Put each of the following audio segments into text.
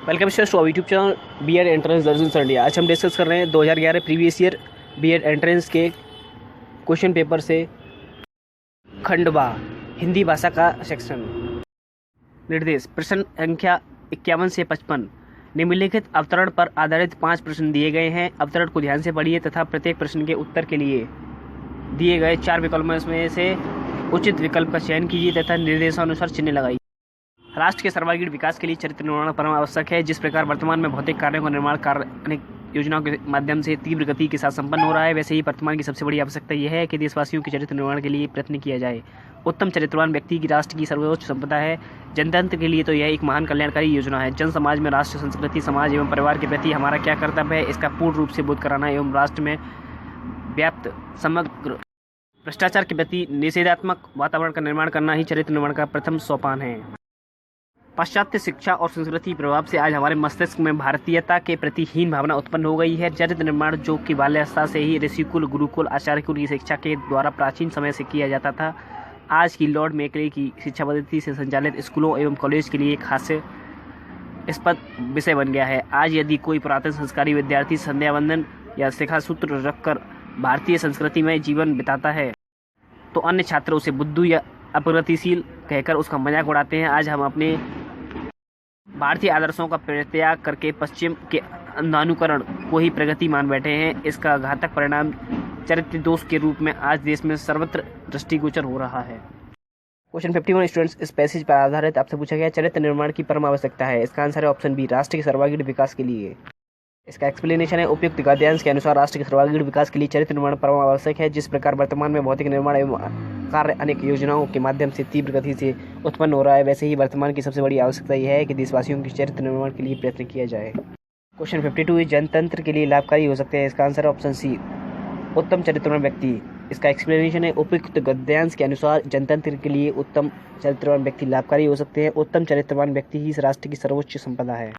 Welcome students to YouTube channel B Ed entrance Darshan Sarani. आज हम discuss कर रहे हैं 2011 प्रीवियस ईयर बीएड एंट्रेंस के क्वेश्चन पेपर से खंड बा हिंदी भाषा का सेक्शन। निर्देश प्रश्न संख्या 51 से 55 निम्नलिखित अवतरण पर आधारित 5 प्रश्न दिए गए हैं। अवतरण को ध्यान से पढ़िए तथा प्रत्येक प्रश्न के उत्तर के लिए दिए गए 4 विकल्पों में से उचित विकल्प का चयन कीजिए तथा निर्देशानुसार चिन्ह लगाइए। राष्ट्र के सर्वांगीण विकास के लिए चरित्र निर्माण परम आवश्यक है। जिस प्रकार वर्तमान में भौतिक कार्यों का निर्माण कार्य अनेक योजनाओं के माध्यम से तीव्र गति के साथ संपन्न हो रहा है, वैसे ही वर्तमान की सबसे बड़ी आवश्यकता यह है कि देशवासियों के चरित्र निर्माण के लिए प्रयत्न किया जाए। उत्तम चरित्रवान व्यक्ति की राष्ट्र की सर्वोच्च संपदा है। जनतंत्र के लिए तो यह एक महान कल्याणकारी योजना है। जन समाज में राष्ट्र, संस्कृति, समाज एवं परिवार के प्रति हमारा क्या कर्तव्य है, इसका पूर्ण रूप से बोध कराना एवं राष्ट्र में व्याप्त समग्र भ्रष्टाचार के प्रति निषेधात्मक वातावरण का निर्माण करना ही चरित्र निर्माण का प्रथम सोपान है। पाश्चात्य शिक्षा और संस्कृति प्रभाव से आज हमारे मस्तिष्क में भारतीयता के प्रति हीन भावना उत्पन्न हो गई है। चरित्र निर्माण जो कि बाल्यावस्था से ही ऋषिकुल, गुरुकुल, आचार्यकुल की शिक्षा के द्वारा प्राचीन समय से किया जाता था, आज की लॉर्ड मेकले की शिक्षा पद्धति से संचालित स्कूलों एवं कॉलेज के लिए एक हास्यास्पद विषय बन गया है। आज यदि कोई पुरातन संस्कारी विद्यार्थी संध्या वंदन या शिखा सूत्र रखकर भारतीय संस्कृति में जीवन बिताता है तो अन्य छात्र उसे बुद्धू या अप्रगतिशील कहकर उसका मजाक उड़ाते हैं। आज हम अपने भारतीय आदर्शों का परित्याग करके पश्चिम के अंधानुकरण को ही प्रगति मान बैठे हैं। इसका घातक परिणाम चरित्र दोष के रूप में आज देश में सर्वत्र दृष्टिगोचर हो रहा है। क्वेश्चन 51 स्टूडेंट्स, इस पैसेज पर आधारित आपसे पूछा गया चरित्र निर्माण की परम आवश्यकता है। इसका आंसर है ऑप्शन बी, राष्ट्र के सर्वांगीण विकास के लिए। इसका एक्सप्लेनेशन है उपयुक्त गद्यांश के अनुसार राष्ट्र के सर्वांगीण विकास के लिए चरित्र निर्माण परम आवश्यक है। जिस प्रकार वर्तमान में भौतिक निर्माण एवं कार्य अनेक योजनाओं के माध्यम से तीव्र गति से उत्पन्न हो रहा है, वैसे ही वर्तमान की सबसे बड़ी आवश्यकता यह है कि देशवासियों के चरित्र निर्माण के लिए प्रयत्न किया जाए। क्वेश्चन 52 जनतंत्र के लिए लाभकारी हो सकते हैं। इसका आंसर है ऑप्शन सी, उत्तम चरित्रवान व्यक्ति। इसका एक्सप्लेनेशन है उपयुक्त गद्यांश के अनुसार जनतंत्र के लिए उत्तम चरित्रवान व्यक्ति लाभकारी हो सकते हैं। उत्तम चरित्रवान व्यक्ति ही इस राष्ट्र की सर्वोच्च संपदा है।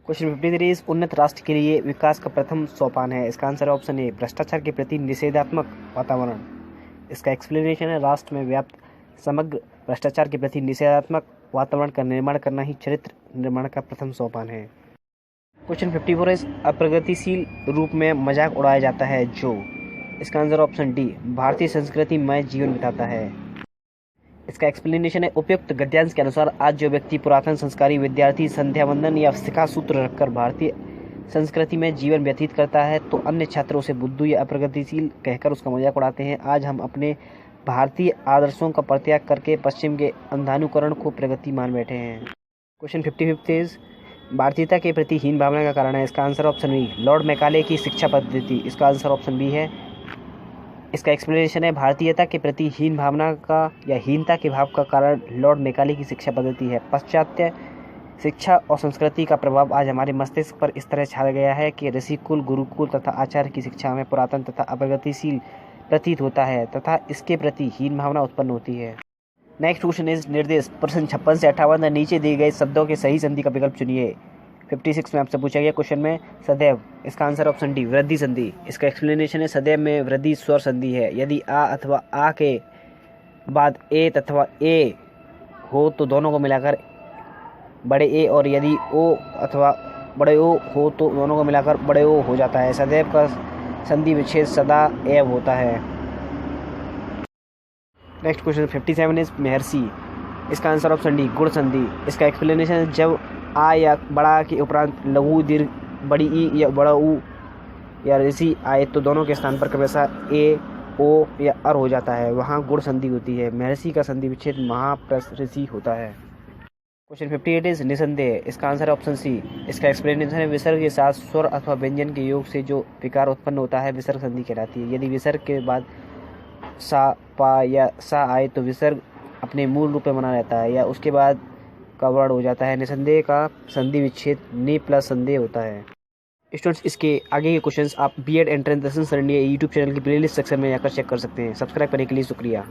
क्वेश्चन 53 उन्नत राष्ट्र के लिए विकास का प्रथम सोपान है। इसका आंसर है ऑप्शन ए, भ्रष्टाचार के प्रति निषेधात्मक वातावरण। इसका एक्सप्लेनेशन है राष्ट्र में व्याप्त समग्र भ्रष्टाचार के प्रति निषेधात्मक वातावरण का निर्माण करना ही चरित्र निर्माण का प्रथम सोपान है। क्वेश्चन 54 अप्रगतिशील रूप में मजाक उड़ाया जाता है जो। इसका आंसर ऑप्शन डी, भारतीय संस्कृति में जीवन बिताता है। इसका एक्सप्लेनेशन है उपयुक्त गद्यांश के अनुसार आज जो व्यक्ति पुरातन संस्कारी विद्यार्थी संध्या वंदन या शिखा सूत्र रखकर भारतीय संस्कृति में जीवन व्यतीत करता है तो अन्य छात्र उसे बुद्धू या अप्रगतिशील कहकर उसका मजाक उड़ाते हैं। आज हम अपने भारतीय आदर्शों का परित्याग करके पश्चिम के अंधानुकरण को प्रगति मान बैठे हैं। क्वेश्चन 55 भारतीयता के प्रति हीन भावना का कारण है। इसका answer option B, Lord Macaulay की शिक्षा पद्धति। इसका आंसर ऑप्शन बी है। इसका एक्सप्लेनेशन है भारतीयता के प्रति हीन भावना का या हीनता के भाव का कारण लॉर्ड मैकाले की शिक्षा पद्धति है। पाश्चात्य शिक्षा और संस्कृति का प्रभाव आज हमारे मस्तिष्क पर इस तरह छा गया है कि ऋषिकुल, गुरुकुल तथा आचार्य की शिक्षा में पुरातन तथा अप्रगतिशील प्रतीत होता है तथा इसके प्रति हीन भावना उत्पन्न होती है। नेक्स्ट क्वेश्चन इज निर्देश प्रश्न 56 से 58 नीचे दिए गए शब्दों के सही संधि का विकल्प चुनिए। 56 में आपसे पूछा गया क्वेश्चन में सदैव। इसका आंसर ऑप्शन डी, वृद्धि संधि। इसका एक्सप्लेनेशन है सदैव में वृद्धि स्वर संधि है। यदि आ अथवा आ के बाद ए अथवा ए हो तो दोनों को मिलाकर बड़े ए, और यदि ओ अथवा बड़े ओ हो तो दोनों को मिलाकर बड़े ओ हो जाता है। सदैव का संधि विच्छेद सदा एव होता है। नेक्स्ट क्वेश्चन 57 इज महर्षि। इसका आंसर ऑप्शन डी, गुण संधि। इसका एक्सप्लेनेशन है जब आ या बड़ा के उपरांत लघु दीर्घ बड़ी ई या बड़ा ऊ या ऋषि आए तो दोनों के स्थान पर क्रमशः ए, ओ या अर हो जाता है, वहाँ गुण संधि होती है। महर्षि का संधि विच्छेद महाप्रस ऋषि होता है। क्वेश्चन 58 इज निसंदेह। इसका आंसर है ऑप्शन सी। इसका एक्सप्लेनेशन है विसर्ग के साथ स्वर अथवा व्यंजन के योग से जो विकार उत्पन्न होता है विसर्ग संधि कहलाती है। यदि विसर्ग के बाद सा, पा या सा आए तो विसर्ग अपने मूल रूप में बना रहता है या उसके बाद का वर्ण हो जाता है। निसंदेह का संधि विच्छेद नि प्लस संदेह होता है। स्टूडेंट्स, इसके आगे के क्वेश्चंस आप बीएड एंट्रेंस दर्शन सरणी यूट्यूब चैनल की प्लेलिस्ट सेक्शन में जाकर चेक कर सकते हैं। सब्सक्राइब करने के लिए शुक्रिया।